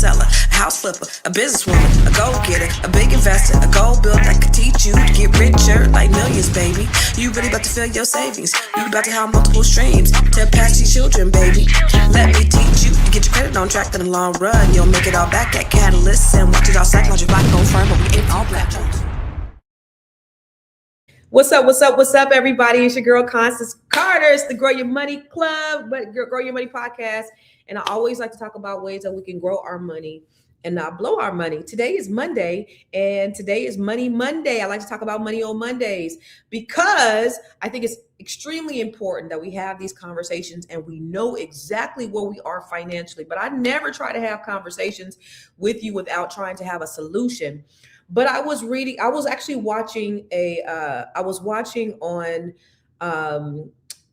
seller, a house flipper, a businesswoman, a go-getter, a big investor, a gold builder that could teach you to get richer like millions, baby. You really about to fill your savings. You about to have multiple streams to pass your children, baby. Let me teach you to get your credit on track in the long run. You'll make it all back at Catalyst and watch it all psychology black on firm, but we ain't all black. What's up, everybody? It's your girl, Constance Carter. It's the Grow Your Money Club, but Grow Your Money podcast. And I always like to talk about ways that we can grow our money and not blow our money. Today is Monday, and today is Money Monday. I like to talk about money on Mondays because I think it's extremely important that we have these conversations and we know exactly where we are financially. But I never try to have conversations with you without trying to have a solution. But I was actually watching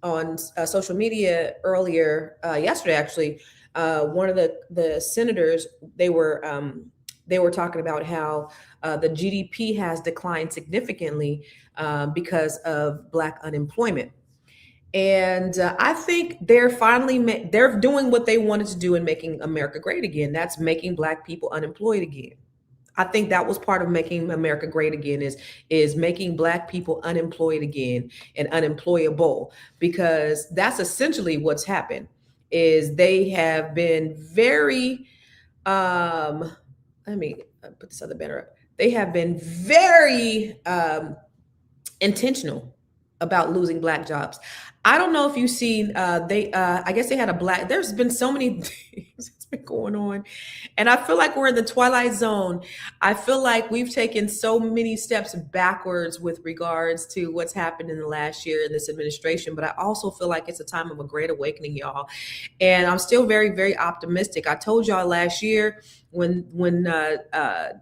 on social media earlier yesterday. Actually, one of the senators, they were talking about how the GDP has declined significantly because of Black unemployment. And I think they're doing what they wanted to do in making America great again. That's making Black people unemployed again. I think that was part of making America great again is making Black people unemployed again and unemployable, because that's essentially what's happened. Is they have been very let me put this other banner up. They have been very intentional about losing Black jobs. I don't know if you've seen I guess they had there's been so many things that's been going on, and I feel like we're in the twilight zone. I feel like we've taken so many steps backwards with regards to what's happened in the last year in this administration, but I also feel like it's a time of a great awakening, y'all. And I'm still very, very optimistic. I told y'all last year when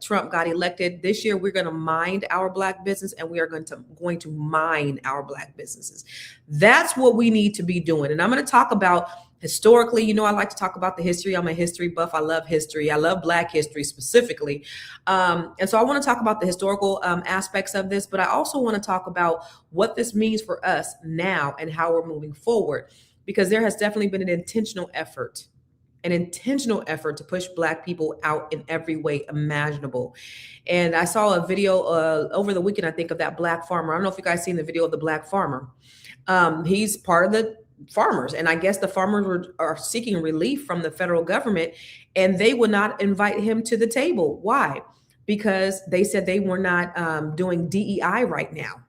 Trump got elected, this year we're going to mind our Black business, and we are going to mine our Black businesses. That's what we need to be doing. And I'm going to talk about historically. You know, I like to talk about the history. I'm a history buff. I love history. I love Black history specifically. And so I want to talk about the historical aspects of this, but I also want to talk about what this means for us now and how we're moving forward, because there has definitely been an intentional effort to push Black people out in every way imaginable. And I saw a video over the weekend, I think, of that Black farmer. I don't know if you guys seen the video of the Black farmer. He's part of the farmers, and I guess the farmers are seeking relief from the federal government, and they would not invite him to the table. Why? Because they said they were not doing DEI right now.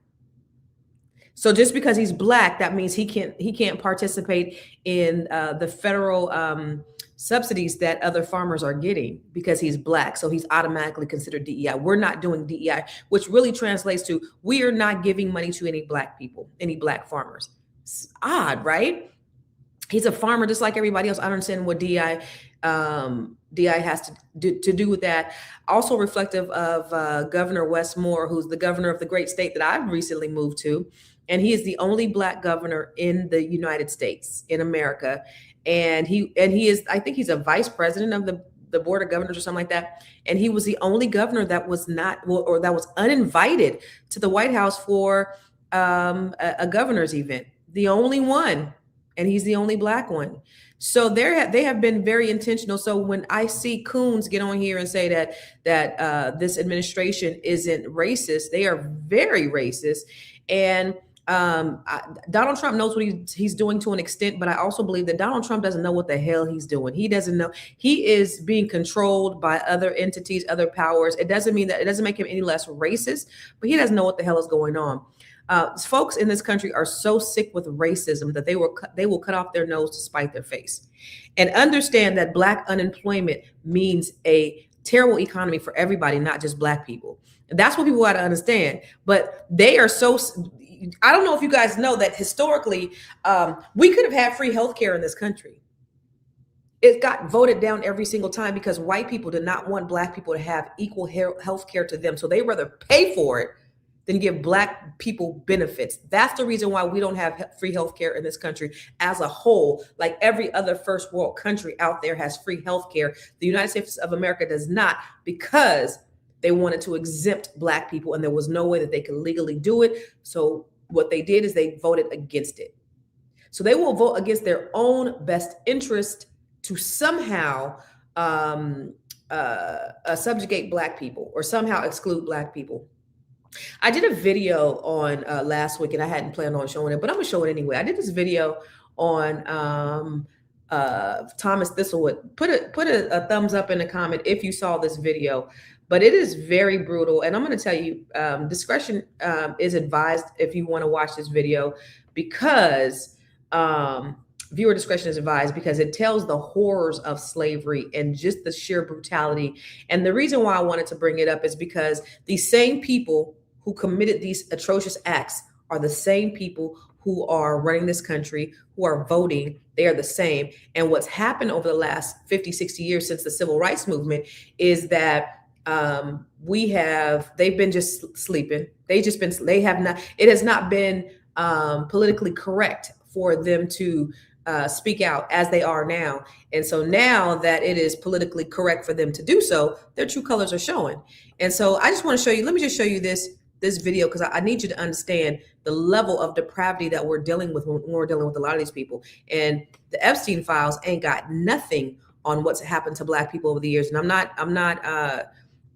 So just because he's Black, that means he can't participate in the federal subsidies that other farmers are getting because he's Black. So he's automatically considered DEI. We're not doing DEI, which really translates to we are not giving money to any Black people, any Black farmers. It's odd, right? He's a farmer just like everybody else. I don't understand what DEI has to do with that. Also reflective of Governor Wes Moore, who's the governor of the great state that I've recently moved to. And he is the only Black governor in the United States, in America. And he is, I think he's a vice president of the board of governors or something like that. And he was the only governor that was that was uninvited to the White House for a governor's event. The only one. And he's the only Black one. So they have been very intentional. So when I see Coons get on here and say that this administration isn't racist, they are very racist. And Donald Trump knows what he's doing to an extent, but I also believe that Donald Trump doesn't know what the hell he's doing. He doesn't know. He is being controlled by other entities, other powers. It doesn't make him any less racist, but he doesn't know what the hell is going on. Folks in this country are so sick with racism that they will cut off their nose to spite their face, and understand that Black unemployment means a terrible economy for everybody, not just Black people. And that's what people got to understand. But they are so. I don't know if you guys know that historically, we could have had free healthcare in this country. It got voted down every single time because white people did not want Black people to have equal healthcare to them. So they rather pay for it than give Black people benefits. That's the reason why we don't have free healthcare in this country as a whole. Like every other first world country out there has free healthcare. The United States of America does not, because they wanted to exempt Black people, and there was no way that they could legally do it. So what they did is they voted against it. So they will vote against their own best interest to somehow subjugate black people or somehow exclude black people. I did a video on last week, and I hadn't planned on showing it, but I'm gonna show it anyway. I did this video on Thomas Thistlewood. Put a thumbs up in the comment if you saw this video. But it is very brutal, and I'm going to tell you, discretion is advised if you want to watch this video, because viewer discretion is advised, because it tells the horrors of slavery and just the sheer brutality. And the reason why I wanted to bring it up is because these same people who committed these atrocious acts are the same people who are running this country, who are voting. They are the same. And what's happened over the last 50, 60 years since the civil rights movement is that they've been just sleeping. They have not, it has not been politically correct for them to speak out as they are now. And so now that it is politically correct for them to do so, their true colors are showing. And so I just want to show you, let me just show you this video, because I need you to understand the level of depravity that we're dealing with when we're dealing with a lot of these people. And the Epstein files ain't got nothing on what's happened to black people over the years. And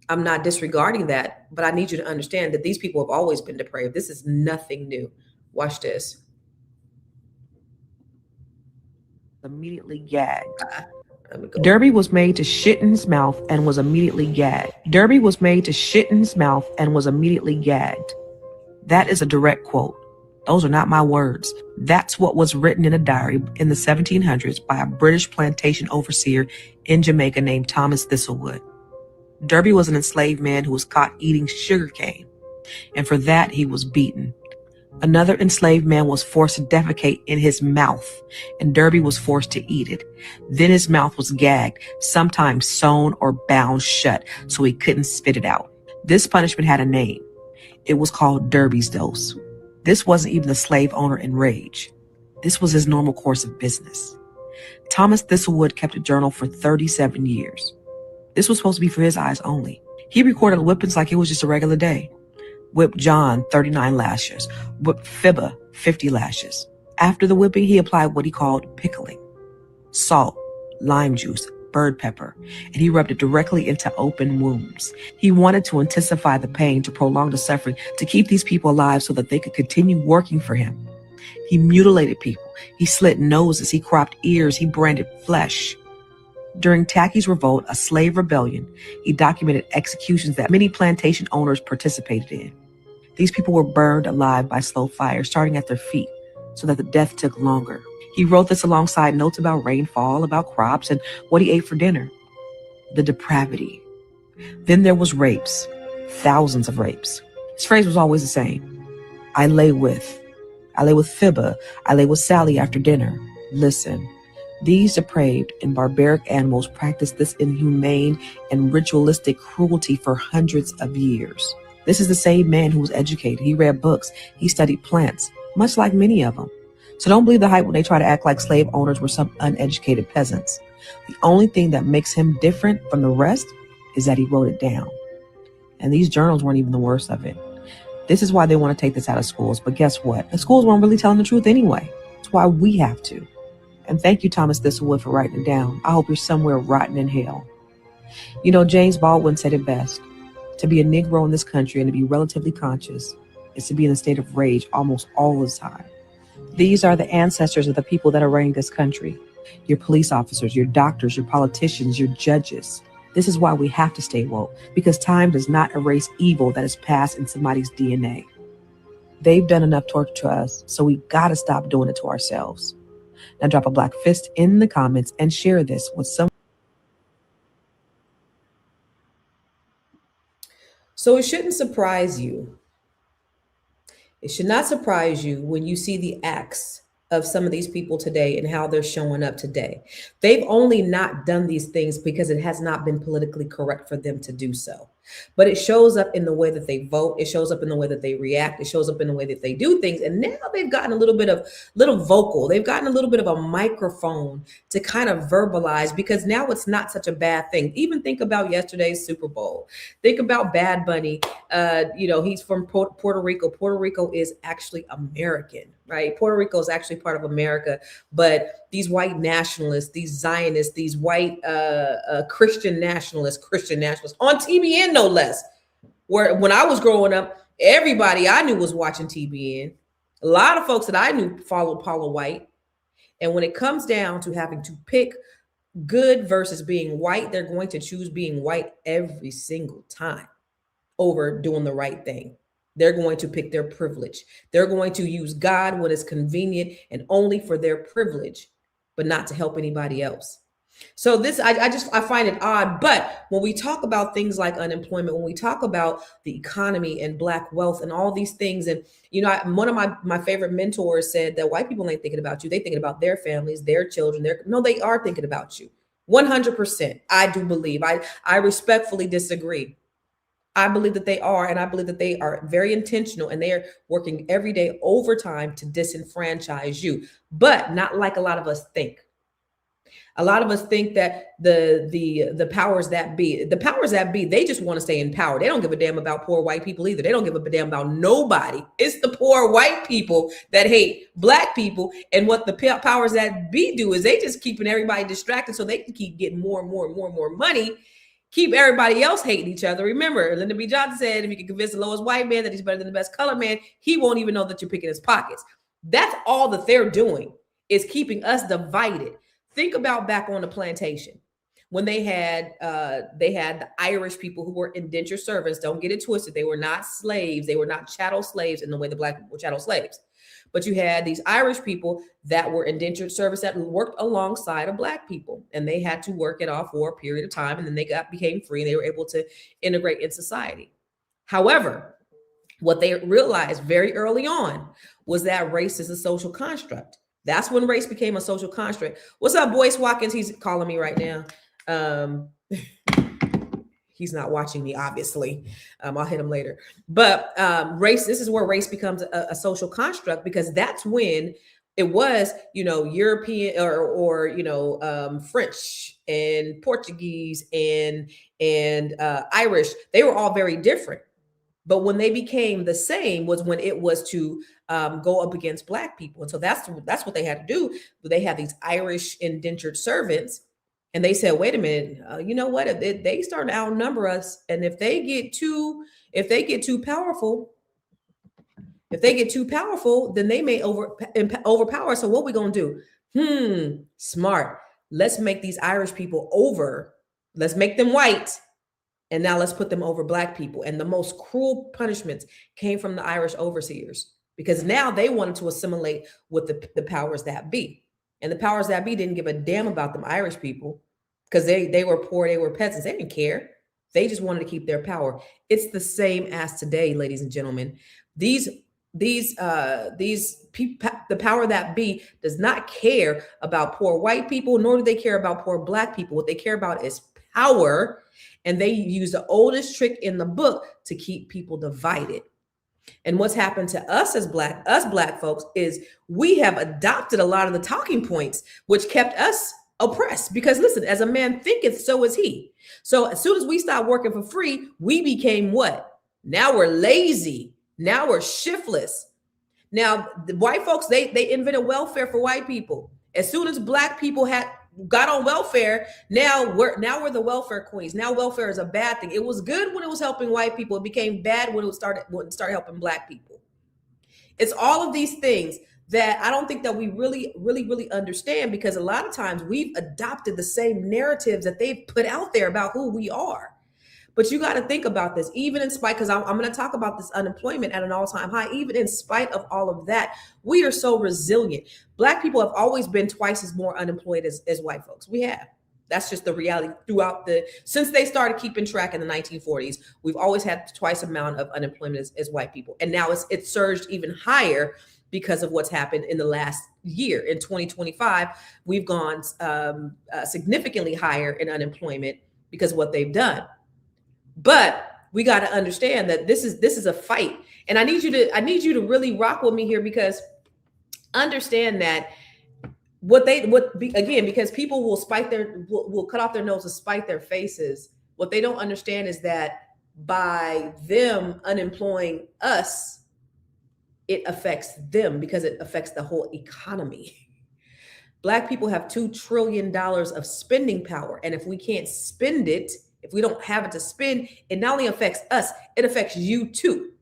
I'm not disregarding that, but I need you to understand that these people have always been depraved. This is nothing new. Watch this. Immediately gagged. Derby was made to shit in his mouth and was immediately gagged. Derby was made to shit in his mouth and was immediately gagged. That is a direct quote. Those are not my words. That's what was written in a diary in the 1700s by a British plantation overseer in Jamaica named Thomas Thistlewood. Derby was an enslaved man who was caught eating sugarcane, and for that he was beaten. Another enslaved man was forced to defecate in his mouth, and Derby was forced to eat it. Then his mouth was gagged, sometimes sewn or bound shut so he couldn't spit it out. This punishment had a name. It was called Derby's dose. This wasn't even the slave owner in rage. This was his normal course of business. Thomas Thistlewood kept a journal for 37 years. This was supposed to be for his eyes only. He recorded whippings like it was just a regular day. Whipped John 39 lashes, whipped Fibba 50 lashes. After the whipping, he applied what he called pickling, salt, lime juice, bird pepper, and he rubbed it directly into open wounds. He wanted to intensify the pain, to prolong the suffering, to keep these people alive so that they could continue working for him. He mutilated people. He slit noses. He cropped ears. He branded flesh. During Tacky's revolt, a slave rebellion, he documented executions that many plantation owners participated in. These people were burned alive by slow fire, starting at their feet, so that the death took longer. He wrote this alongside notes about rainfall, about crops, and what he ate for dinner. The depravity. Then there was rapes, thousands of rapes. His phrase was always the same. I lay with Fibba, I lay with Sally after dinner. Listen, these depraved and barbaric animals practiced this inhumane and ritualistic cruelty for hundreds of years. This is the same man who was educated. He read books. He studied plants, much like many of them. So don't believe the hype when they try to act like slave owners were some uneducated peasants. The only thing that makes him different from the rest is that he wrote it down. And these journals weren't even the worst of it. This is why they want to take this out of schools. But guess what? The schools weren't really telling the truth anyway. That's why we have to. And thank you, Thomas Thistlewood, for writing it down. I hope you're somewhere rotten in hell. You know, James Baldwin said it best. To be a Negro in this country and to be relatively conscious is to be in a state of rage almost all the time. These are the ancestors of the people that are running this country. Your police officers, your doctors, your politicians, your judges. This is why we have to stay woke, because time does not erase evil that is passed in somebody's DNA. They've done enough torture to us, so we gotta stop doing it to ourselves. Now drop a black fist in the comments and share this with someone. So it shouldn't surprise you. It should not surprise you when you see the acts of some of these people today and how they're showing up today. They've only not done these things because it has not been politically correct for them to do so. But it shows up in the way that they vote. It shows up in the way that they react. It shows up in the way that they do things. And now they've gotten a little vocal. They've gotten a little bit of a microphone to kind of verbalize, because now it's not such a bad thing. Even think about yesterday's Super Bowl. Think about Bad Bunny. He's from Puerto Rico. Puerto Rico is actually American, right? Puerto Rico is actually part of America, but these white nationalists, these Zionists, these white Christian nationalists on TBN, no less. Where when I was growing up, everybody I knew was watching TBN. A lot of folks that I knew followed Paula White. And when it comes down to having to pick good versus being white, they're going to choose being white every single time over doing the right thing. They're going to pick their privilege. They're going to use God when it's convenient and only for their privilege, but not to help anybody else. So this, I find it odd. But when we talk about things like unemployment, when we talk about the economy and Black wealth and all these things, and one of my favorite mentors said that white people ain't thinking about you. They thinking about their families, their children. No, they are thinking about you. 100%. I do believe. I respectfully disagree. I believe that they are, and I believe that they are very intentional, and they are working every day overtime to disenfranchise you, but not like a lot of us think. A lot of us think that the powers that be, they just want to stay in power. They don't give a damn about poor white people either. They don't give a damn about nobody. It's the poor white people that hate Black people. And what the powers that be do is they just keeping everybody distracted so they can keep getting more and more and more and more money, keep everybody else hating each other. Remember, Lyndon B. Johnson said, if you can convince the lowest white man that he's better than the best colored man, he won't even know that you're picking his pockets. That's all that they're doing, is keeping us divided. Think about back on the plantation when they had the Irish people who were indentured servants. Don't get it twisted. They were not slaves. They were not chattel slaves in the way the Black people were chattel slaves. But you had these Irish people that were indentured servants that worked alongside of Black people, and they had to work it off for a period of time, and then they became free and they were able to integrate in society. However, what they realized very early on was that race is a social construct. That's when race became a social construct. What's up, Boyce Watkins? He's calling me right now. He's not watching me, obviously. I'll hit him later. But race, this is where race becomes a social construct, because that's when it was, European or French and Portuguese and Irish. They were all very different. But when they became the same was when it was to go up against Black people. And so that's what they had to do. They had these Irish indentured servants, and they said, wait a minute, you know what? If they start to outnumber us, and if they get too powerful, then they may overpower us. So what we going to do? Smart. Let's make these Irish people over. Let's make them white. And now let's put them over Black people. And the most cruel punishments came from the Irish overseers, because now they wanted to assimilate with the powers that be. And the powers that be didn't give a damn about them Irish people, because they were poor, they were peasants. They didn't care. They just wanted to keep their power. It's the same as today, ladies and gentlemen. The power that be does not care about poor white people, nor do they care about poor Black people. What they care about is power. And they use the oldest trick in the book to keep people divided. And what's happened to us as Black folks is we have adopted a lot of the talking points, which kept us oppressed. Because listen, as a man thinketh, so is he. So as soon as we stopped working for free, we became what? Now we're lazy. Now we're shiftless. Now the white folks, they invented welfare for white people. As soon as Black people got on welfare, now we're the welfare queens. Now welfare is a bad thing. It was good when it was helping white people. It became bad when it started helping Black people. It's all of these things that I don't think that we really understand, because a lot of times we've adopted the same narratives that they've put out there about who we are. But you got to think about this, even in spite, because I'm going to talk about this unemployment at an all-time high. Even in spite of all of that, we are so resilient. Black people have always been twice as more unemployed as white folks. We have. That's just the reality since they started keeping track in the 1940s. We've always had twice the amount of unemployment as white people. And now it's surged even higher because of what's happened in the last year. In 2025, we've gone significantly higher in unemployment because of what they've done. But we got to understand that this is a fight, and I need you to really rock with me here, because understand that because people will cut off their nose to spite their faces. What they don't understand is that by them unemploying us, it affects them because it affects the whole economy. Black people have $2 trillion of spending power. And if we can't spend it, if we don't have it to spend, it not only affects us, it affects you too.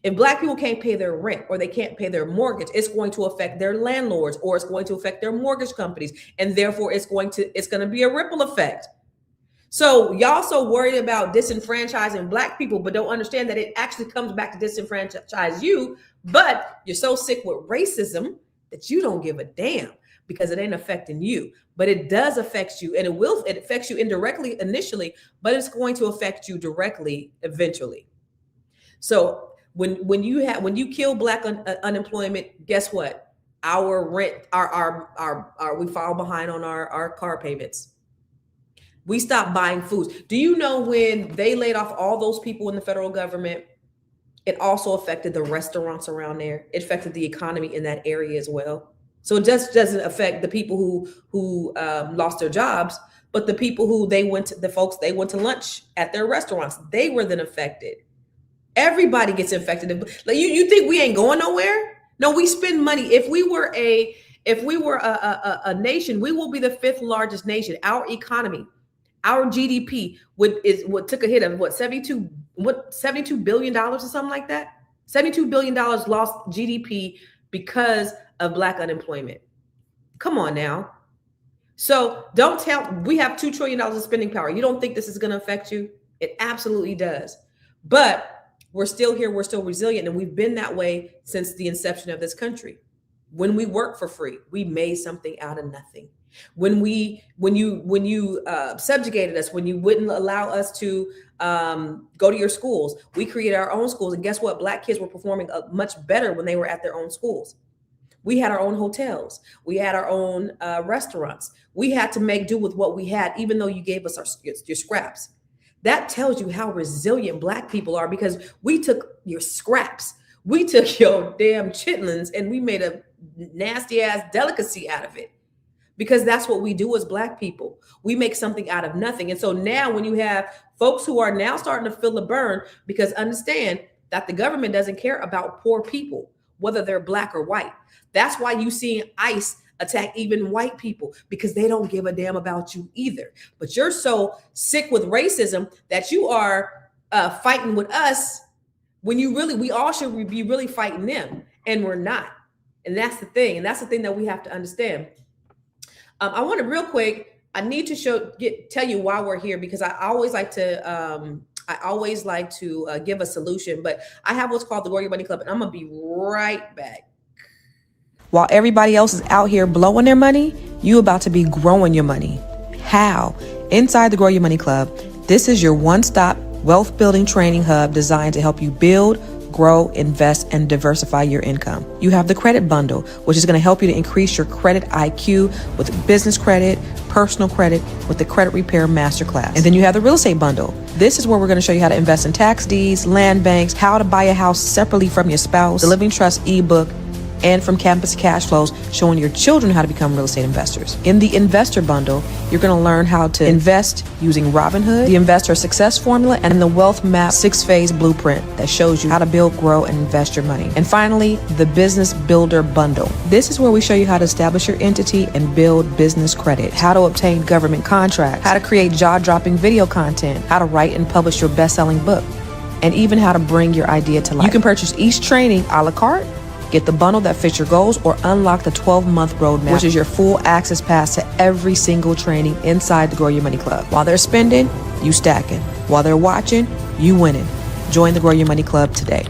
If Black people can't pay their rent or they can't pay their mortgage, it's going to affect their landlords or it's going to affect their mortgage companies. And therefore it's going to be a ripple effect. So y'all so worried about disenfranchising Black people, but don't understand that it actually comes back to disenfranchise you. But you're so sick with racism that you don't give a damn because it ain't affecting you. But it does affect you, and it affects you indirectly initially, but it's going to affect you directly eventually. So when you kill Black unemployment, guess what? Our rent, we fall behind on our car payments. We stop buying foods. Do you know when they laid off all those people in the federal government, it also affected the restaurants around there. It affected the economy in that area as well. So it just doesn't affect the people who lost their jobs, but the people who they went to lunch at their restaurants, they were then affected. Everybody gets infected. Like you think we ain't going nowhere? No, we spend money. If we were a nation, we will be the 5th largest nation. Our economy, our GDP took a hit of $72 billion or something like that. $72 billion lost GDP because of Black unemployment. Come on now. So we have $2 trillion of spending power. You don't think this is going to affect you? It absolutely does. But we're still here. We're still resilient. And we've been that way since the inception of this country. When we worked for free, we made something out of nothing. When you subjugated us, when you wouldn't allow us to go to your schools, we created our own schools. And guess what? Black kids were performing much better when they were at their own schools. We had our own hotels. We had our own restaurants. We had to make do with what we had, even though you gave us your scraps. That tells you how resilient Black people are because we took your scraps. We took your damn chitlins and we made a nasty ass delicacy out of it. Because that's what we do as Black people. We make something out of nothing. And so now when you have folks who are now starting to feel the burn, because understand that the government doesn't care about poor people, whether they're Black or white. That's why you see ICE attack even white people, because they don't give a damn about you either. But you're so sick with racism that you are fighting with us when we all should be really fighting them, and we're not. And that's the thing. And that's the thing that we have to understand. I want to real quick, I need to tell you why we're here, because I always like to give a solution, but I have what's called the Grow Your Money Club, and I'm going to be right back. While everybody else is out here blowing their money, you about to be growing your money. How? Inside the Grow Your Money Club, this is your one-stop wealth building training hub designed to help you build, grow, invest, and diversify your income. You have the credit bundle, which is going to help you to increase your credit IQ with business credit, personal credit, with the credit repair masterclass. And then you have the real estate bundle. This is where we're going to show you how to invest in tax deeds, land banks, how to buy a house separately from your spouse, the Living Trust ebook, and from Campus Cash Flows, showing your children how to become real estate investors. In the investor bundle, you're going to learn how to invest using Robinhood, the investor success formula, and the wealth map 6-phase blueprint that shows you how to build, grow, and invest your money. And finally, the business builder bundle. This is where we show you how to establish your entity and build business credit, how to obtain government contracts, how to create jaw-dropping video content, how to write and publish your best-selling book, and even how to bring your idea to life. You can purchase each training a la carte, get the bundle that fits your goals, or unlock the 12-month roadmap, which is your full access pass to every single training inside the Grow Your Money Club. While they're spending, you stacking. While they're watching, you winning. Join the Grow Your Money Club today.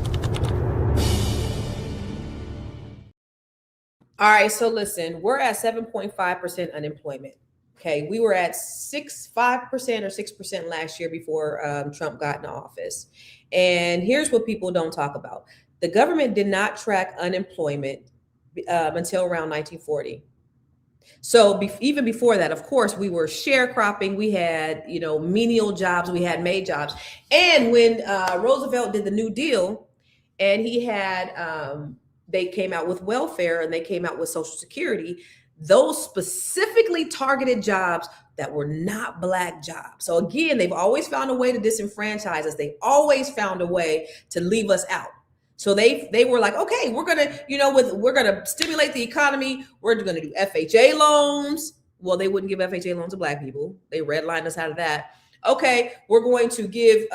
All right, so listen, we're at 7.5% unemployment. Okay, we were at 5% or 6% last year before Trump got in office. And here's what people don't talk about. The government did not track unemployment until around 1940. So even before that, of course, we were sharecropping. We had, menial jobs. We had maid jobs. And when Roosevelt did the New Deal, and he had, they came out with welfare and they came out with Social Security, those specifically targeted jobs that were not Black jobs. So again, they've always found a way to disenfranchise us. They always found a way to leave us out. So they were like, okay, we're gonna, we're gonna stimulate the economy. We're gonna do FHA loans. Well, they wouldn't give FHA loans to Black people. They redlined us out of that. Okay, we're going to give,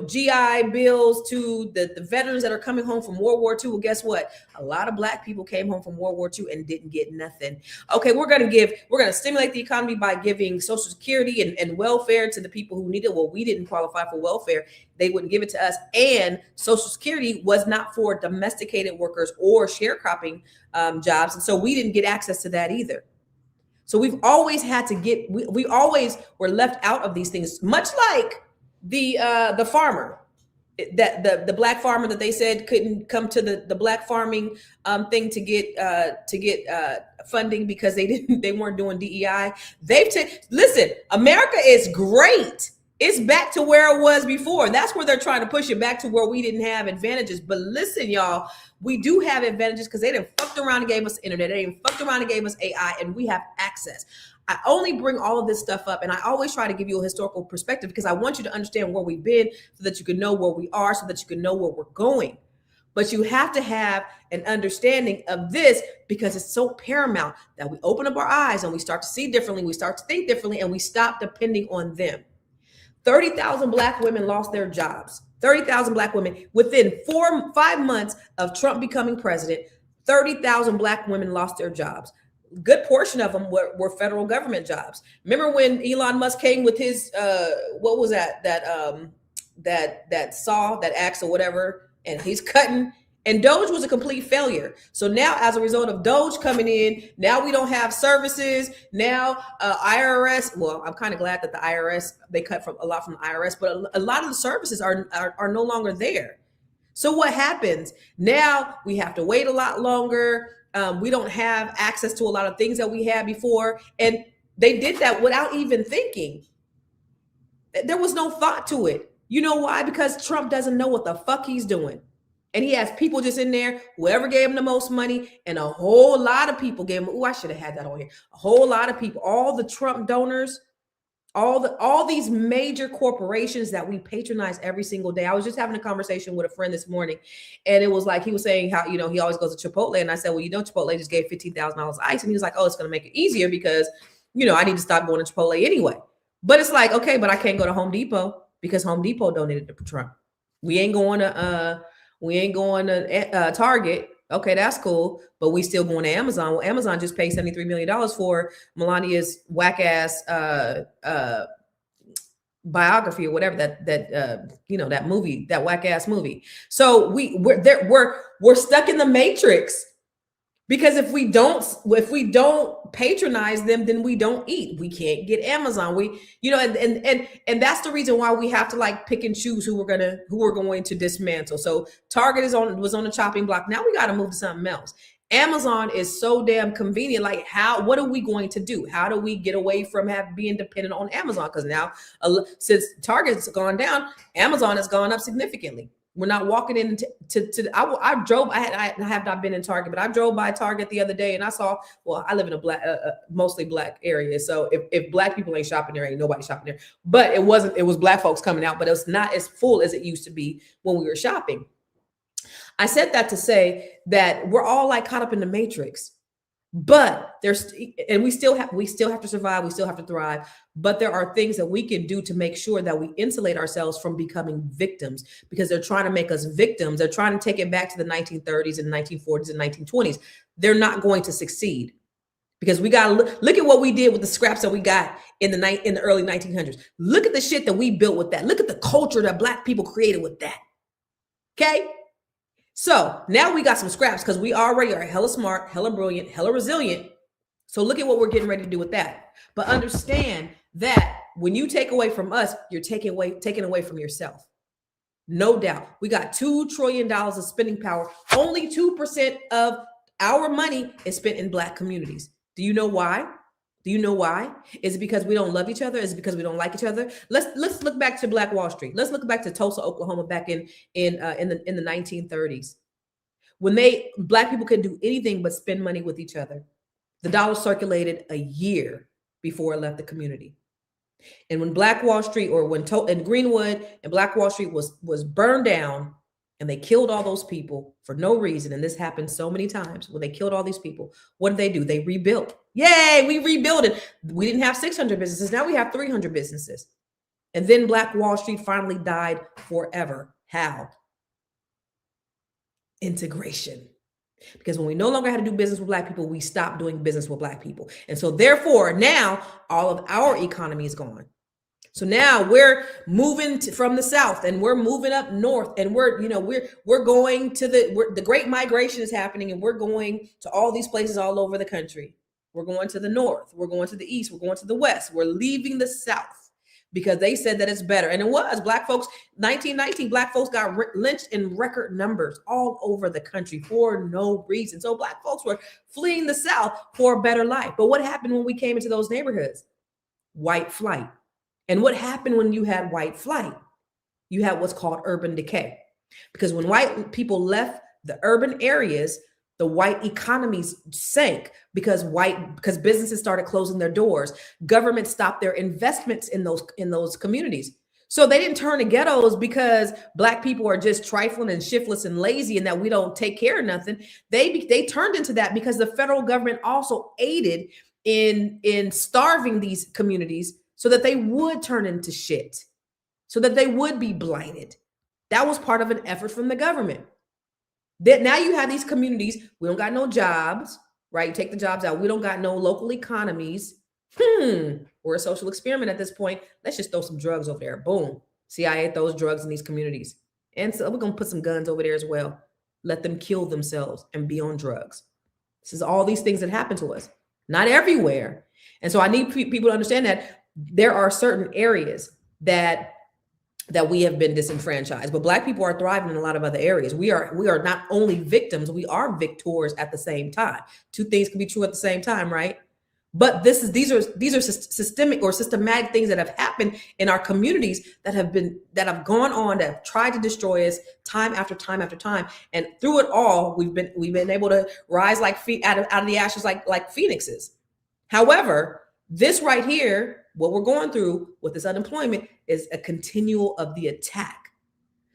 GI bills to the veterans that are coming home from World War II. Well, guess what? A lot of Black people came home from World War II and didn't get nothing. Okay, we're going to stimulate the economy by giving Social Security and welfare to the people who need it. Well, we didn't qualify for welfare. They wouldn't give it to us. And Social Security was not for domesticated workers or sharecropping jobs. And so we didn't get access to that either. So we've always had to we always were left out of these things, much like the farmer, that the Black farmer that they said couldn't come to the Black farming thing to get funding because they weren't doing DEI. Listen, America is great. It's back to where it was before. That's where they're trying to push it back to where we didn't have advantages. But listen, y'all, we do have advantages because they didn't fucked around and gave us internet. They didn't fucked around and gave us AI, and we have access. I only bring all of this stuff up, and I always try to give you a historical perspective because I want you to understand where we've been so that you can know where we are, so that you can know where we're going. But you have to have an understanding of this because it's so paramount that we open up our eyes and we start to see differently, we start to think differently, and we stop depending on them. 30,000 Black women lost their jobs. 30,000 Black women within 5 months of Trump becoming president. 30,000 Black women lost their jobs. Good portion of them were federal government jobs. Remember when Elon Musk came with his what was that saw, that axe or whatever, and he's cutting. And Doge was a complete failure. So now, as a result of Doge coming in, now we don't have services. Now, IRS. Well, I'm kind of glad that the IRS, they cut a lot from the IRS, but a lot of the services are no longer there. So what happens now? We have to wait a lot longer. We don't have access to a lot of things that we had before, and they did that without even thinking. There was no thought to it. You know why? Because Trump doesn't know what the fuck he's doing. And he has people just in there, whoever gave him the most money, and a whole lot of people gave him, I should have had that on here. A whole lot of people, all the Trump donors, all these major corporations that we patronize every single day. I was just having a conversation with a friend this morning, and it was like, he was saying how, he always goes to Chipotle. And I said, well, Chipotle just gave $15,000 ice. And he was like, oh, it's going to make it easier because, I need to stop going to Chipotle anyway. But it's like, okay, but I can't go to Home Depot because Home Depot donated to Trump. We ain't going to Target. Okay, that's cool. But we still going to Amazon. Well, Amazon just paid $73 million for Melania's whack ass biography or whatever that movie, that whack ass movie. So we're stuck in the matrix. Because if we don't patronize them, then we don't eat. We can't get Amazon. And that's the reason why we have to pick and choose who we're going to dismantle. So Target was on the chopping block. Now we got to move to something else. Amazon is so damn convenient. What are we going to do? How do we get away from being dependent on Amazon? Because now, since Target's gone down, Amazon has gone up significantly. We're not walking in I have not been in Target, but I drove by Target the other day and I saw, I live in a mostly Black area. So if Black people ain't shopping there, ain't nobody shopping there. But it was Black folks coming out, but it's not as full as it used to be when we were shopping. I said that to say that we're all caught up in the matrix. But we still have to survive. We still have to thrive. But there are things that we can do to make sure that we insulate ourselves from becoming victims, because they're trying to make us victims. They're trying to take it back to the 1930s and 1940s and 1920s. They're not going to succeed, because we got to look at what we did with the scraps that we got in the early 1900s. Look at the shit that we built with that. Look at the culture that Black people created with that. Okay. So now we got some scraps because we already are hella smart, hella brilliant, hella resilient. So look at what we're getting ready to do with that. But understand that when you take away from us, you're taking away from yourself. No doubt. We got $2 trillion of spending power. Only 2% of our money is spent in Black communities. Do you know why? Is it because we don't love each other? Is it because we don't like each other? Let's look back to Black Wall Street. Let's look back to Tulsa, Oklahoma, back in the 1930s, when Black people couldn't do anything but spend money with each other. The dollar circulated a year before it left the community. And when Black Wall Street, or when Greenwood and Black Wall Street was burned down, and they killed all those people for no reason. And this happened so many times when they killed all these people. What did they do? They rebuilt. Yay, we rebuilt it. We didn't have 600 businesses. Now we have 300 businesses. And then Black Wall Street finally died forever. How? Integration. Because when we no longer had to do business with Black people, we stopped doing business with Black people. And so therefore, now all of our economy is gone. So now we're moving from the South and we're moving up north, and we're going to the Great Migration is happening, and we're going to all these places all over the country. We're going to the north, we're going to the east, we're going to the west. We're leaving the South because they said that it's better. And it was. Black folks, 1919, Black folks got lynched in record numbers all over the country for no reason. So Black folks were fleeing the South for a better life. But what happened when we came into those neighborhoods? White flight. And what happened when you had white flight? You had what's called urban decay. Because when white people left the urban areas, the white economies sank because businesses started closing their doors. Government stopped their investments in those communities. So they didn't turn to ghettos because Black people are just trifling and shiftless and lazy and that we don't take care of nothing. They turned into that because the federal government also aided in starving these communities so that they would turn into shit, so that they would be blighted. That was part of an effort from the government. That now you have these communities, we don't got no jobs, right? Take the jobs out. We don't got no local economies. We're a social experiment at this point. Let's just throw some drugs over there. Boom. CIA throws drugs in these communities. And so we're going to put some guns over there as well. Let them kill themselves and be on drugs. This is all these things that happen to us. Not everywhere. And so I need people to understand that there are certain areas that we have been disenfranchised, but Black people are thriving in a lot of other areas. We are not only victims, we are victors at the same time. Two things can be true at the same time, right? But these are systemic or systematic things that have happened in our communities that have gone on, that have tried to destroy us time after time after time. And through it all, we've been able to rise like out of the ashes like phoenixes. However, this right here, what we're going through with this unemployment, is a continual of the attack.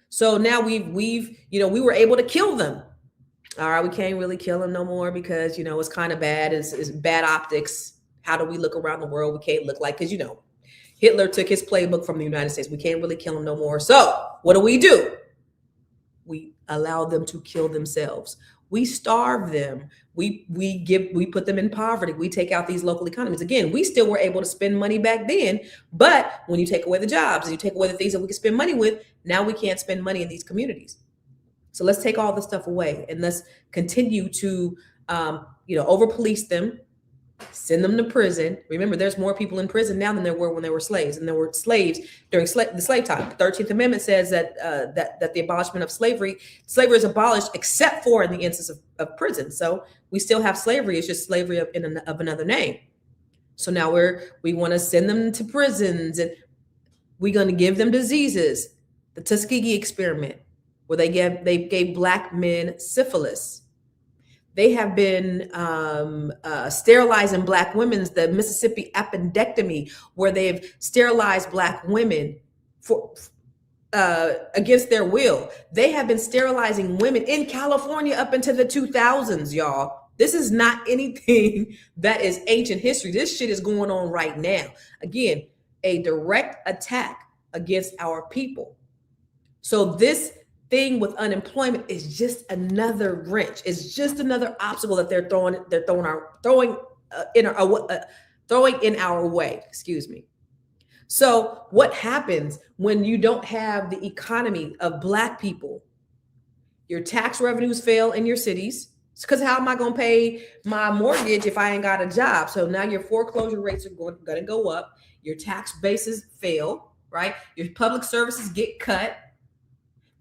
So now we were able to kill them. All right, we can't really kill them no more because it's kind of bad. It's bad optics. How do we look around the world? We can't look like, because Hitler took his playbook from the United States. We can't really kill them no more. So what do? We allow them to kill themselves. We starve them. We put them in poverty. We take out these local economies. Again, we still were able to spend money back then, but when you take away the jobs and you take away the things that we can spend money with, now we can't spend money in these communities. So let's take all this stuff away and let's continue to over police them, send them to prison. Remember, there's more people in prison now than there were when they were slaves, and there were slaves during the slave time. The 13th Amendment says that the abolishment of slavery is abolished except for in the instance of prison. So we still have slavery. It's just slavery of another name. So now we want to send them to prisons, and we're going to give them diseases. The Tuskegee experiment, where they gave Black men syphilis. They have been sterilizing Black women, the Mississippi appendectomy, where they've sterilized Black women for against their will. They have been sterilizing women in California up into the 2000s, y'all. This is not anything that is ancient history. This shit is going on right now. Again, a direct attack against our people. So this thing with unemployment is just another wrench. It's just another obstacle that they're throwing in our way. Excuse me. So what happens when you don't have the economy of Black people? Your tax revenues fail in your cities. Because how am I going to pay my mortgage if I ain't got a job? So now your foreclosure rates are going to go up. Your tax bases fail, right? Your public services get cut.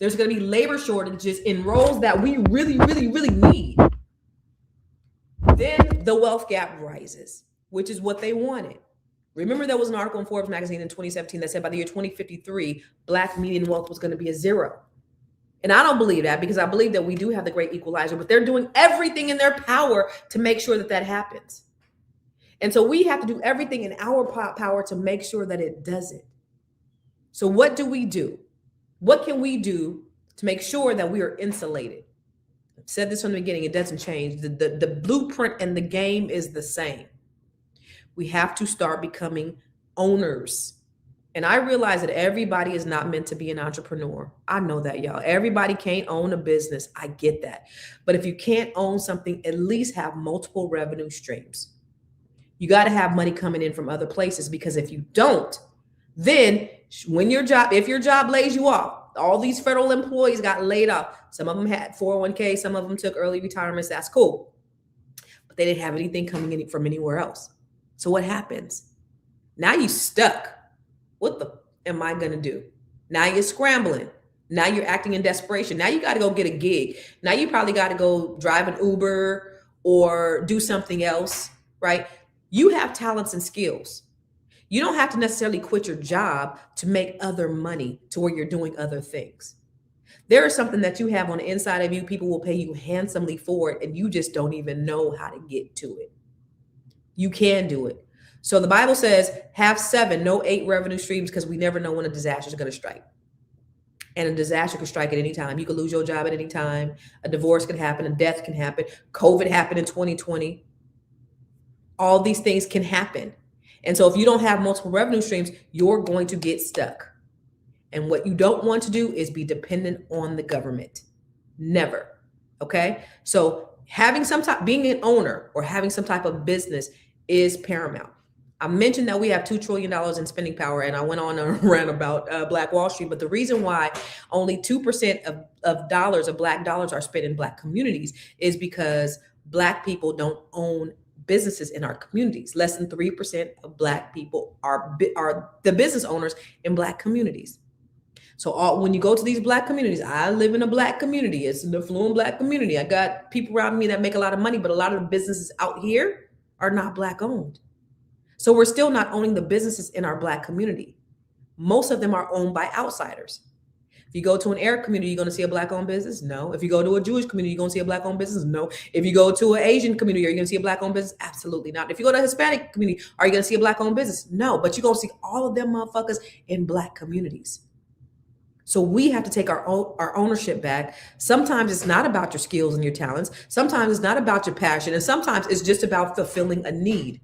There's going to be labor shortages in roles that we really, really, really need. Then the wealth gap rises, which is what they wanted. Remember, there was an article in Forbes magazine in 2017 that said by the year 2053, Black median wealth was going to be a zero. And I don't believe that, because I believe that we do have the great equalizer, but they're doing everything in their power to make sure that happens. And so we have to do everything in our power to make sure that it doesn't. So what do? What can we do to make sure that we are insulated. I've said this from the beginning, it doesn't change. The blueprint and the game is the same. We have to start becoming owners. And I realize that everybody is not meant to be an entrepreneur. I know that, y'all. Everybody can't own a business. I get that. But if you can't own something, at least have multiple revenue streams. You got to have money coming in from other places, because if you don't, then when if your job lays you off, all these federal employees got laid off. Some of them had 401k, some of them took early retirements. That's cool. But they didn't have anything coming in from anywhere else. So what happens? Now you stuck. What the am I going to do? Now you're scrambling. Now you're acting in desperation. Now you got to go get a gig. Now you probably got to go drive an Uber or do something else, right? You have talents and skills. You don't have to necessarily quit your job to make other money to where you're doing other things. There is something that you have on the inside of you. People will pay you handsomely for it, and you just don't even know how to get to it. You can do it. So the Bible says, have 7, no 8 revenue streams, because we never know when a disaster is going to strike. And a disaster can strike at any time. You can lose your job at any time. A divorce can happen. A death can happen. COVID happened in 2020. All these things can happen. And so if you don't have multiple revenue streams, you're going to get stuck. And what you don't want to do is be dependent on the government. Never. Okay? So being an owner or having some type of business is paramount. I mentioned that we have $2 trillion in spending power, and I went on and ran about Black Wall Street. But the reason why only 2% of dollars, of Black dollars, are spent in Black communities is because Black people don't own businesses in our communities. Less than 3% of Black people are the business owners in Black communities. So when you go to these Black communities, I live in a Black community. It's an affluent Black community. I got people around me that make a lot of money, but a lot of the businesses out here are not Black owned. So we're still not owning the businesses in our Black community. Most of them are owned by outsiders. If you go to an Arab community, you're going to see a Black owned business? No. If you go to a Jewish community, you're going to see a Black owned business? No. If you go to an Asian community, are you going to see a Black owned business? Absolutely not. If you go to a Hispanic community, are you going to see a Black owned business? No. But you're going to see all of them motherfuckers in Black communities. So we have to take our ownership back. Sometimes it's not about your skills and your talents. Sometimes it's not about your passion. And sometimes it's just about fulfilling a need.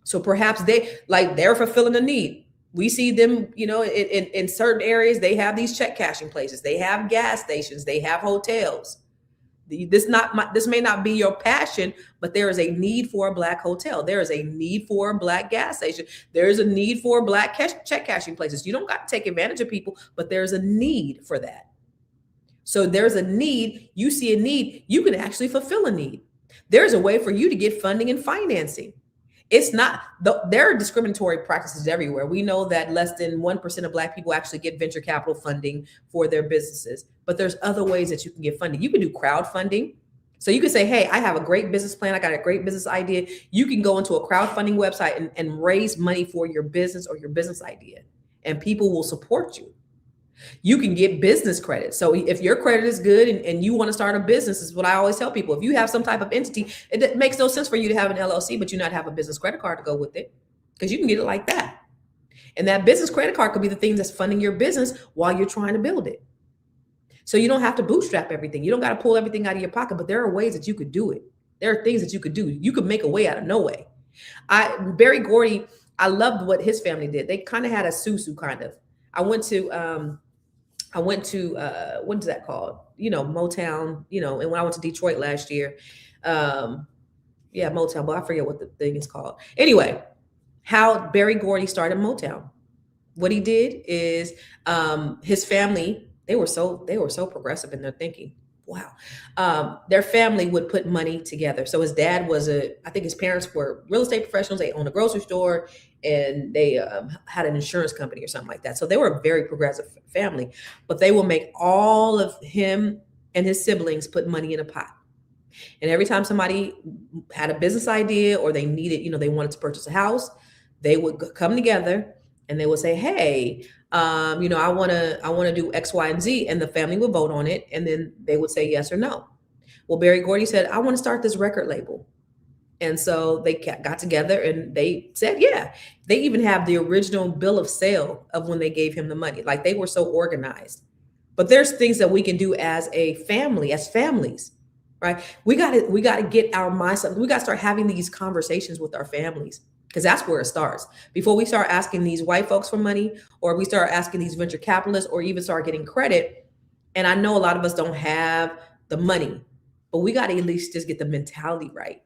So perhaps they're fulfilling a need. We see them, in certain areas, they have these check cashing places. They have gas stations. They have hotels. This may not be your passion, but there is a need for a Black hotel. There is a need for a Black gas station. There is a need for Black check cashing places. You don't got to take advantage of people, but there's a need for that. So there's a need. You see a need. You can actually fulfill a need. There's a way for you to get funding and financing. There are discriminatory practices everywhere. We know that less than 1% of Black people actually get venture capital funding for their businesses, but there's other ways that you can get funding. You can do crowdfunding. So you can say, hey, I have a great business plan. I got a great business idea. You can go into a crowdfunding website and raise money for your business or your business idea, and people will support you. You can get business credit. So if your credit is good and you want to start a business, is what I always tell people. If you have some type of entity, it makes no sense for you to have an LLC, but you not have a business credit card to go with it, because you can get it like that. And that business credit card could be the thing that's funding your business while you're trying to build it. So you don't have to bootstrap everything. You don't got to pull everything out of your pocket, but there are ways that you could do it. There are things that you could do. You could make a way out of no way. Berry Gordy, I loved what his family did. They kind of had a susu kind of. I went to what is that called? Motown, and when I went to Detroit last year, Motown, but I forget what the thing is called. Anyway, how Berry Gordy started Motown. What he did is his family, they were so progressive in their thinking. Wow. Their family would put money together. So his dad I think his parents were real estate professionals. They owned a grocery store, and they had an insurance company or something like that. So they were a very progressive family, but they will make all of him and his siblings put money in a pot. And every time somebody had a business idea or they needed, they wanted to purchase a house, they would come together and they would say, hey, I want to do X, Y, and Z. And the family would vote on it. And then they would say yes or no. Well, Berry Gordy said, I want to start this record label. And so they got together and they said, yeah. They even have the original bill of sale of when they gave him the money. Like, they were so organized. But there's things that we can do as a family, as families, right? We got to get our mindset. We got to start having these conversations with our families, because that's where it starts. Before we start asking these white folks for money, or we start asking these venture capitalists, or even start getting credit. And I know a lot of us don't have the money, but we got to at least just get the mentality right.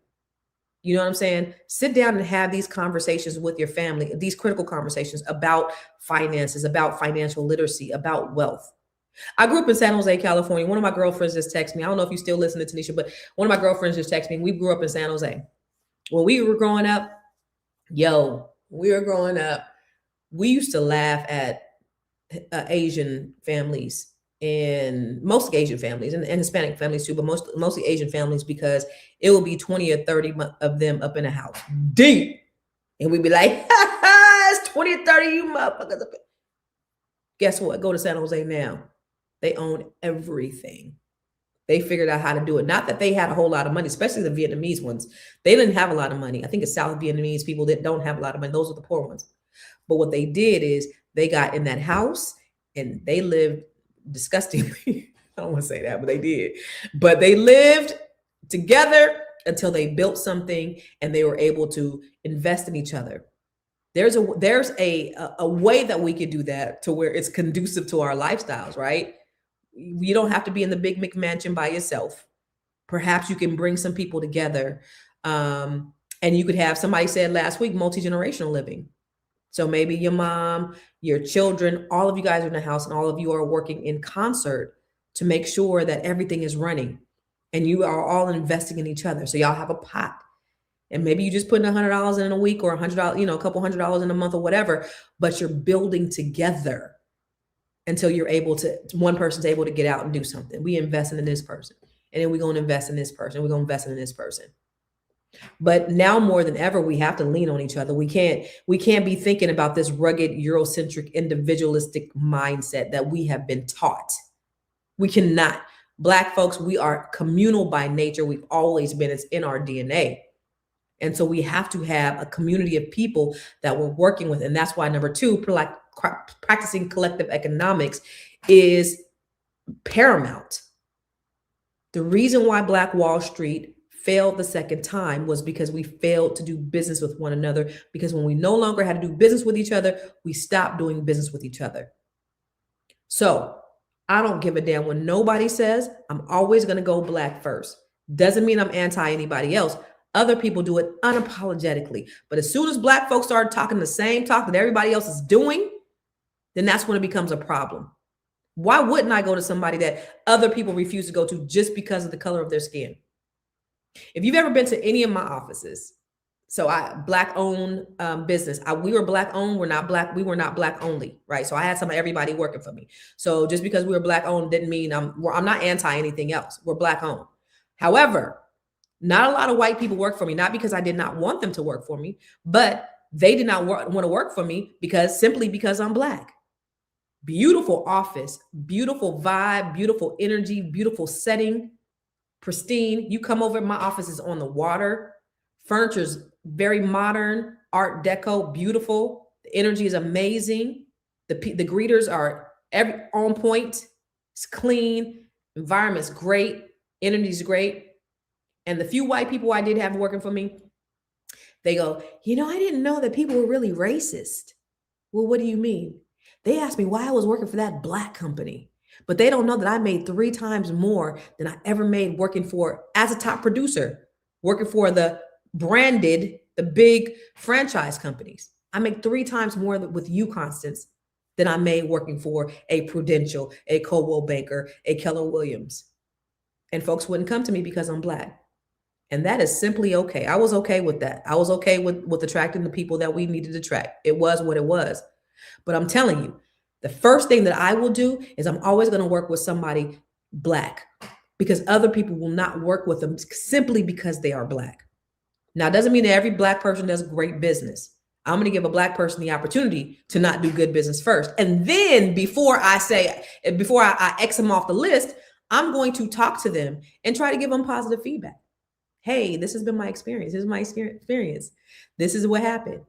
You know what I'm saying? Sit down and have these conversations with your family, these critical conversations about finances, about financial literacy, about wealth. I grew up in San Jose, California. One of my girlfriends just texted me. I don't know if you still listen to Tanisha, but one of my girlfriends just texted me. We grew up in San Jose. When we were growing up, we used to laugh at Asian families, and mostly Asian families and Hispanic families too, but mostly Asian families, because it will be 20 or 30 of them up in a house deep. And we'd be like, it's 20 or 30 you motherfuckers up. Guess what? Go to San Jose now. They own everything. They figured out how to do it. Not that they had a whole lot of money, especially the Vietnamese ones. They didn't have a lot of money. I think it's South Vietnamese people that don't have a lot of money. Those are the poor ones. But what they did is they got in that house and they lived disgustingly. I don't want to say that, but they did. But they lived together until they built something and they were able to invest in each other. There's a way that we could do that to where it's conducive to our lifestyles, right? You don't have to be in the big McMansion by yourself. Perhaps you can bring some people together. And you could have, somebody said last week, multi-generational living. So maybe your mom, your children, all of you guys are in the house and all of you are working in concert to make sure that everything is running and you are all investing in each other. So y'all have a pot. And maybe you just put in $100 in a week or $100, a couple $100 in a month or whatever, but you're building together until you're able to, one person's able to get out and do something. We investing in this person, and then we're going to invest in this person. We're going to invest in this person. But now more than ever, we have to lean on each other. We can't be thinking about this rugged, Eurocentric, individualistic mindset that we have been taught. We cannot. Black folks, we are communal by nature. We've always been. It's in our DNA. And so we have to have a community of people that we're working with. And that's why number two, practicing collective economics is paramount. The reason why Black Wall Street failed the second time was because we failed to do business with one another, because when we no longer had to do business with each other, we stopped doing business with each other. So I don't give a damn what nobody says. I'm always going to go Black first. Doesn't mean I'm anti anybody else. Other people do it unapologetically. But as soon as Black folks start talking the same talk that everybody else is doing, then that's when it becomes a problem. Why wouldn't I go to somebody that other people refuse to go to just because of the color of their skin? If you've ever been to any of my offices, so Black owned business, we were Black owned, we were not Black only, right? So I had everybody working for me. So just because we were Black owned didn't mean I'm not anti anything else. We're Black owned. However, not a lot of white people work for me, not because I did not want them to work for me, but they did not want to work for me simply because I'm Black. Beautiful office, beautiful vibe, beautiful energy, beautiful setting, pristine. You come over, my office is on the water. Furniture's very modern, Art Deco, beautiful. The energy is amazing. The greeters are on point. It's clean. Environment's great. Energy's great. And the few white people I did have working for me, they go, I didn't know that people were really racist. Well, what do you mean? They asked me why I was working for that Black company, but they don't know that I made 3 times more than I ever made working for, as a top producer, working for the big franchise companies. I make 3 times more with you, Constance, than I made working for a Prudential, a Coldwell Banker, a Keller Williams. And folks wouldn't come to me because I'm Black. And that is simply okay. I was okay with that. I was okay with attracting the people that we needed to attract. It was what it was. But I'm telling you, the first thing that I will do is I'm always going to work with somebody Black, because other people will not work with them simply because they are Black. Now, it doesn't mean that every Black person does great business. I'm going to give a Black person the opportunity to not do good business first. And then before I X them off the list, I'm going to talk to them and try to give them positive feedback. Hey, this has been my experience. This is my experience. This is what happened.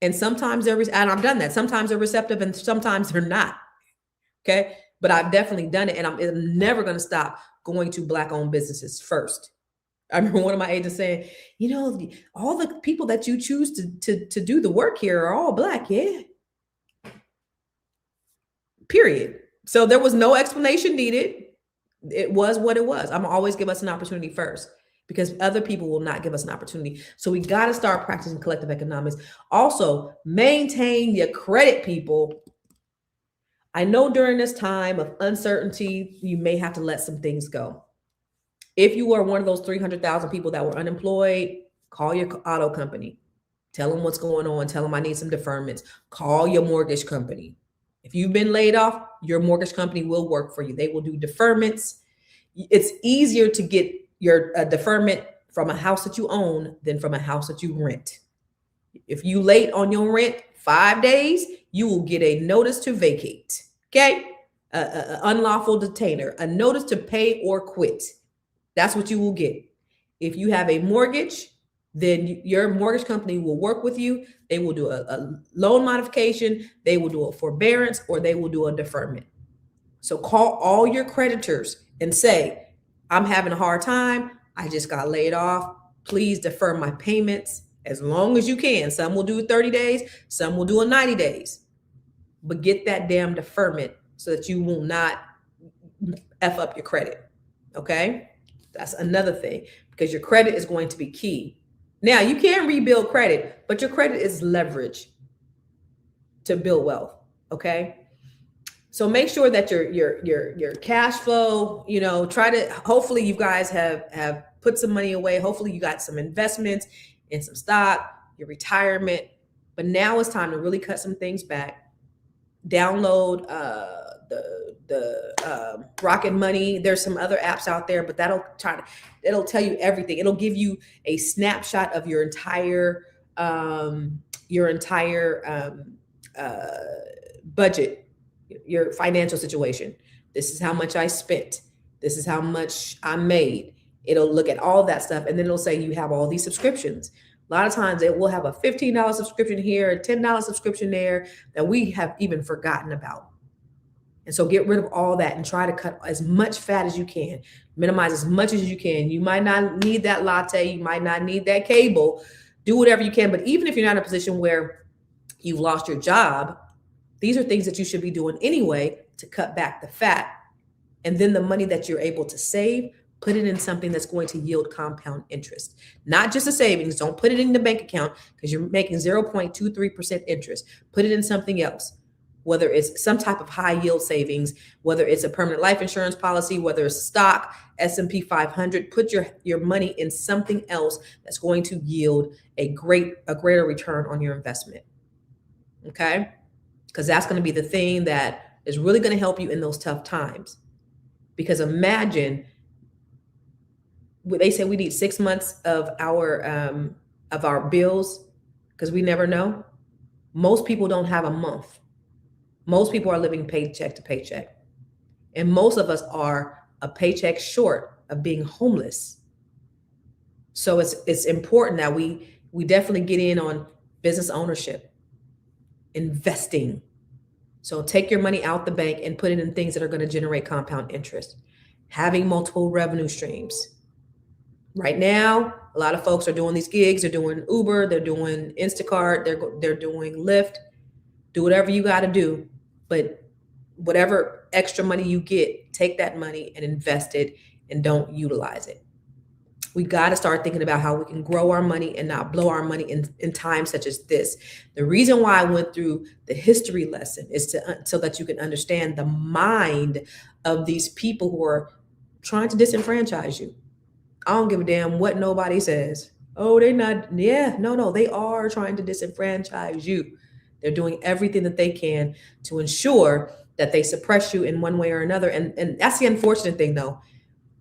And sometimes and I've done that. Sometimes they're receptive and sometimes they're not. Okay. but I've definitely done it, and I'm never going to stop going to Black-owned businesses first. I remember one of my agents saying, all the people that you choose to do the work here are all Black. Yeah. Period. So there was no explanation needed. It was what it was. I'm always give us an opportunity first, because other people will not give us an opportunity. So we got to start practicing collective economics. Also, maintain your credit, people. I know during this time of uncertainty, you may have to let some things go. If you are one of those 300,000 people that were unemployed, call your auto company. Tell them what's going on. Tell them I need some deferments. Call your mortgage company. If you've been laid off, your mortgage company will work for you. They will do deferments. It's easier to get your deferment from a house that you own than from a house that you rent. If you late on your rent 5 days, you will get a notice to vacate. Okay? Unlawful detainer, a notice to pay or quit. That's what you will get. If you have a mortgage, then your mortgage company will work with you. They will do a loan modification, they will do a forbearance, or they will do a deferment. So call all your creditors and say, I'm having a hard time. I just got laid off. Please defer my payments as long as you can. Some will do 30 days, some will do 90 days. But get that damn deferment so that you will not F up your credit. Okay? That's another thing, because your credit is going to be key. Now, you can rebuild credit, but your credit is leverage to build wealth. Okay? So make sure that your cash flow, try to, hopefully you guys have put some money away. Hopefully you got some investments in some stock, your retirement. But now it's time to really cut some things back. Download the Rocket Money. There's some other apps out there, but it'll tell you everything. It'll give you a snapshot of your entire budget, your financial situation. This is how much I spent. This is how much I made. It'll look at all that stuff, and then it'll say you have all these subscriptions. A lot of times it will have a $15 subscription here, a $10 subscription there that we have even forgotten about. And so get rid of all that and try to cut as much fat as you can, minimize as much as you can. You might not need that latte. You might not need that cable. Do whatever you can. But even if you're not in a position where you've lost your job, these are things that you should be doing anyway to cut back the fat. And then the money that you're able to save, put it in something that's going to yield compound interest. Not just a savings. Don't put it in the bank account because you're making 0.23% interest. Put it in something else. Whether it's some type of high yield savings, whether it's a permanent life insurance policy, whether it's stock, S&P 500, put your money in something else that's going to yield a greater return on your investment. Okay? Because that's going to be the thing that is really going to help you in those tough times. Because imagine, they say we need 6 months of our bills because we never know. Most people don't have a month. Most people are living paycheck to paycheck. And most of us are a paycheck short of being homeless. So it's important that we definitely get in on business ownership, investing. So take your money out the bank and put it in things that are going to generate compound interest. Having multiple revenue streams. Right now, a lot of folks are doing these gigs. They're doing Uber. They're doing Instacart. They're doing Lyft. Do whatever you got to do. But whatever extra money you get, take that money and invest it and don't utilize it. We got to start thinking about how we can grow our money and not blow our money in times such as this. The reason why I went through the history lesson is so that you can understand the mind of these people who are trying to disenfranchise you. I don't give a damn what nobody says. Oh, they're not. Yeah, no, they are trying to disenfranchise you. They're doing everything that they can to ensure that they suppress you in one way or another. And that's the unfortunate thing, though.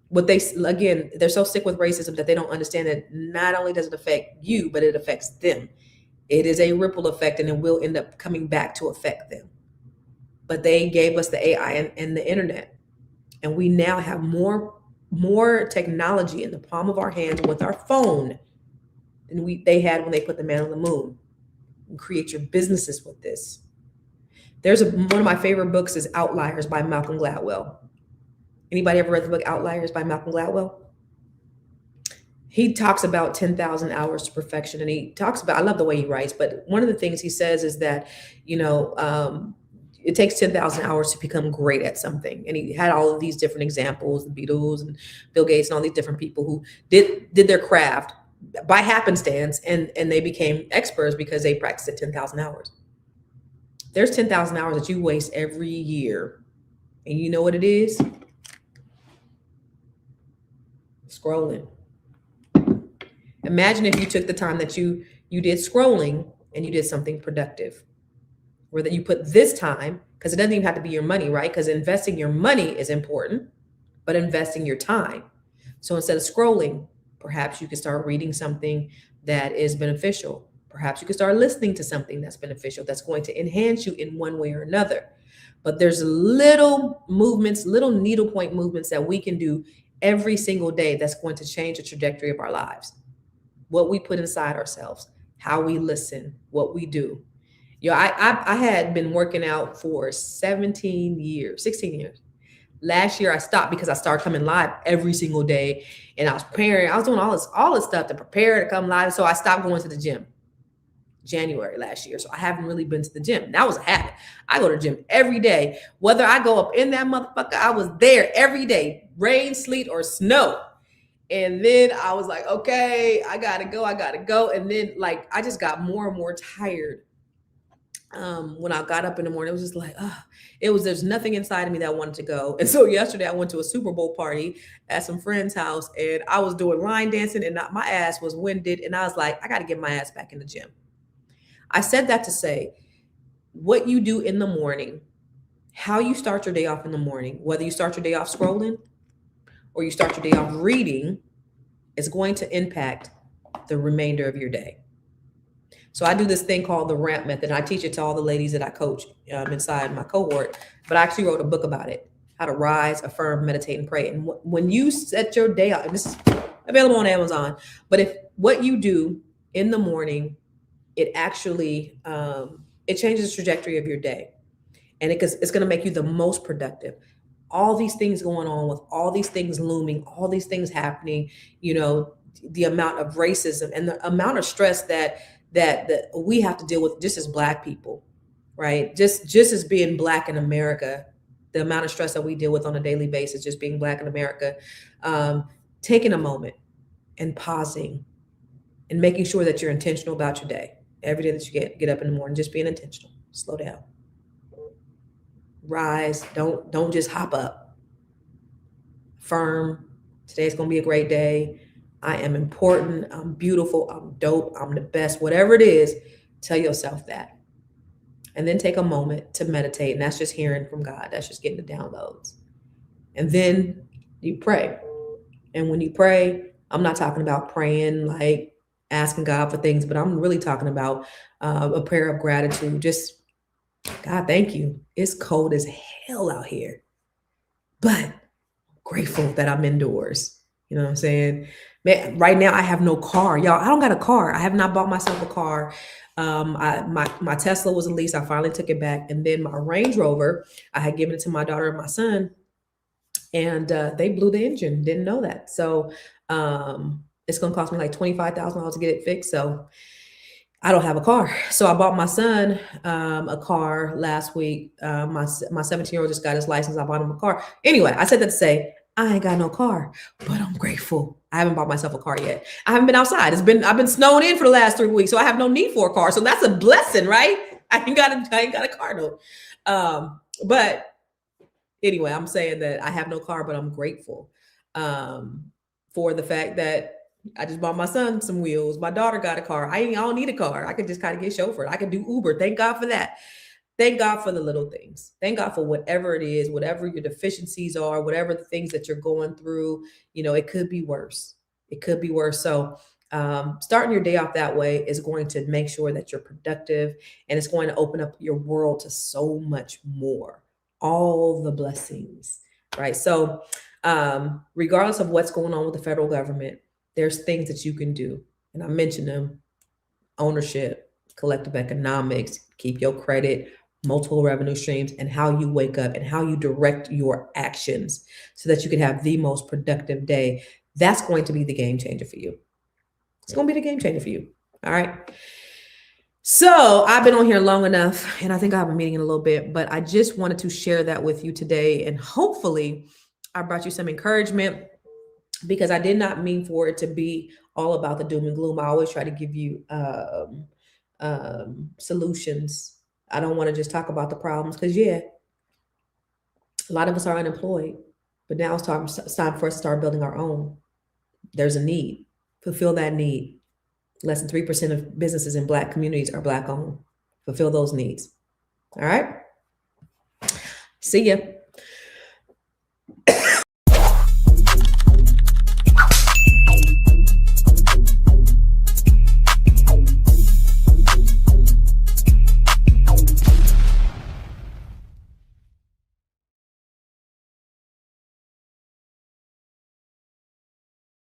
They're so sick with racism that they don't understand that not only does it affect you, but it affects them. It is a ripple effect, and it will end up coming back to affect them. But they gave us the AI and the internet. And we now have more technology in the palm of our hands with our phone than they had when they put the man on the moon. And create your businesses with this. One of my favorite books is Outliers by Malcolm Gladwell. Anybody ever read the book Outliers by Malcolm Gladwell? He talks about 10,000 hours to perfection. And he talks about, I love the way he writes, but one of the things he says is that, it takes 10,000 hours to become great at something. And he had all of these different examples, the Beatles and Bill Gates and all these different people who did their craft by happenstance, and they became experts because they practiced at 10,000 hours. There's 10,000 hours that you waste every year. And you know what it is? Scrolling. Imagine if you took the time that you did scrolling and you did something productive, where that you put this time, because it doesn't even have to be your money, right? Because investing your money is important, but investing your time. So instead of scrolling, perhaps you could start reading something that is beneficial. Perhaps you could start listening to something that's beneficial, that's going to enhance you in one way or another. But there's little movements, little needlepoint movements that we can do every single day that's going to change the trajectory of our lives. What we put inside ourselves, how we listen, what we do. I had been working out for 16 years. Last year I stopped because I started coming live every single day, and I was preparing. I was doing all this stuff to prepare to come live. So I stopped going to the gym January last year. So I haven't really been to the gym. That was a habit. I go to the gym every day. Whether I go up in that motherfucker, I was there every day, rain, sleet, or snow. And then I was like, okay, I gotta go. And then I just got more and more tired. When I got up in the morning, it was just like, there's nothing inside of me that wanted to go. And so yesterday I went to a Super Bowl party at some friend's house, and I was doing line dancing, and my ass was winded. And I was like, I got to get my ass back in the gym. I said that to say, what you do in the morning, how you start your day off in the morning, whether you start your day off scrolling or you start your day off reading, is going to impact the remainder of your day. So I do this thing called the RAMP method. I teach it to all the ladies that I coach inside my cohort, but I actually wrote a book about it, how to rise, affirm, meditate, and pray. And when you set your day out, and this is available on Amazon, but if what you do in the morning, it actually, it changes the trajectory of your day. And it's going to make you the most productive. All these things going on, with all these things looming, all these things happening, the amount of racism and the amount of stress that we have to deal with just as Black people, right? Just as being Black in America, the amount of stress that we deal with on a daily basis, just being Black in America, taking a moment and pausing and making sure that you're intentional about your day. Every day that you get up in the morning, just being intentional, slow down, rise. Don't just hop up. Affirm, today's going to be a great day. I am important. I'm beautiful. I'm dope. I'm the best. Whatever it is, tell yourself that. And then take a moment to meditate. And that's just hearing from God. That's just getting the downloads. And then you pray. And when you pray, I'm not talking about praying like asking God for things, but I'm really talking about a prayer of gratitude. Just, God, thank you. It's cold as hell out here, but I'm grateful that I'm indoors. You know what I'm saying? Man, right now I have no car. Y'all, I don't got a car. I have not bought myself a car. My Tesla was a lease. I finally took it back. And then my Range Rover, I had given it to my daughter and my son, and they blew the engine. Didn't know that. So it's going to cost me like $25,000 to get it fixed. So I don't have a car. So I bought my son a car last week. My 17-year-old just got his license. I bought him a car. Anyway, I said that to say, I ain't got no car, but I'm grateful. I haven't bought myself a car yet. I haven't been outside. I've been snowing in for the last 3 weeks, so I have no need for a car. So that's a blessing, right? I ain't got a car note. But anyway, I'm saying that I have no car, but I'm grateful for the fact that I just bought my son some wheels. My daughter got a car. I don't need a car. I could just kind of get chauffeured. I could do Uber. Thank God for that. Thank God for the little things. Thank God for whatever it is, whatever your deficiencies are, whatever the things that you're going through. It could be worse. It could be worse. So starting your day off that way is going to make sure that you're productive, and it's going to open up your world to so much more, all the blessings, right? So regardless of what's going on with the federal government, there's things that you can do. And I mentioned them: ownership, collective economics, keep your credit multiple revenue streams, and how you wake up and how you direct your actions so that you can have the most productive day. That's going to be the game changer for you. It's going to be the game changer for you. All right. So I've been on here long enough, and I think I have a meeting in a little bit, but I just wanted to share that with you today. And hopefully I brought you some encouragement, because I did not mean for it to be all about the doom and gloom. I always try to give you solutions. I don't want to just talk about the problems, because a lot of us are unemployed, but now it's time for us to start building our own. There's a need. Fulfill that need. Less than 3% of businesses in Black communities are Black owned. Fulfill those needs. All right. See ya.